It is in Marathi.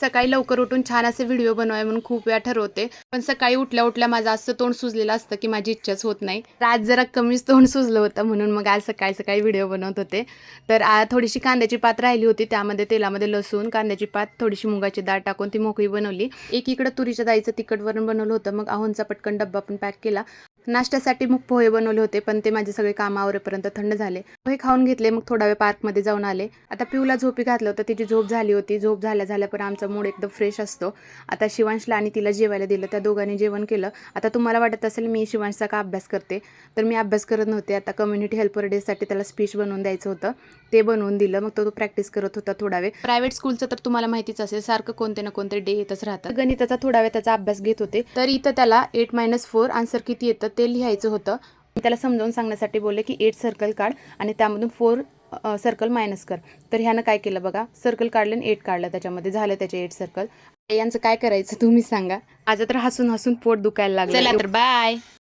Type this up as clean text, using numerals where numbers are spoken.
सकाळी लवकर उठून छान असे व्हिडिओ बनवावे म्हणून खूप वेळा ठरवते, पण सकाळी उठल्या उठल्या माझं असं तोंड सुजलेलं असतं की माझी इच्छाच होत नाही. तर आज जरा कमीच तोंड सुजलं होतं म्हणून मग आज सकाळी सकाळी व्हिडिओ बनवत होते. तर थोडीशी कांद्याची पात राहिली होती, त्यामध्ये तेलामध्ये लसूण, कांद्याची पात, थोडीशी मुगाची डाळ टाकून ती मोकळी बनवली. एकीकडे तुरीच्या डाळीचं तिखट वरण बनवलं होतं. मग आहोंचा पटकन डब्बा पण पॅक केला. नाश्त्यासाठी मग पोहे बनवले होते, पण ते माझे सगळे कामावरेपर्यंत थंड झाले. पोहे खाऊन घेतले, मग थोडा वेळ पार्कमध्ये जाऊन आले. आता पिऊला झोपी घातलं होतं, तिची झोप झाली होती. झोप झाल्या पण आमचा मूड एकदम फ्रेश असतो. आता शिवांशला आणि तिला जेवायला दिलं, त्या दोघांनी जेवण केलं. आता तुम्हाला वाटत असेल मी शिवांशचा का अभ्यास करते, तर मी अभ्यास करत नव्हते. आता कम्युनिटी हेल्पर डेसाठी त्याला स्पीच बनवून द्यायचं होतं, ते बनवून दिलं. मग तो प्रॅक्टिस करत होता थोडा वेळ. प्रायव्हेट स्कूलचं तर तुम्हाला माहितीच असेल, सारखं कोणते ना कोणते डे येतच राहतात. गणिताचा थोडा वेळ त्याचा अभ्यास घेत होते. तर इथं त्याला 8 - 4 आन्सर किती येतं ते लिहायचं होतं. मी त्याला समजावून सांगण्यासाठी बोलले की 8 सर्कल काढ आणि त्यामधून 4 सर्कल मायनस कर. तर ह्यानं काय केलं बघा, सर्कल काढलं आणि 8 काढलं, त्याच्यामध्ये झालं त्याचे 8 सर्कल. यांचं काय करायचं तुम्ही सांगा. आज तर हसून हसून पोट दुखायला लागलं. चला तर बाय.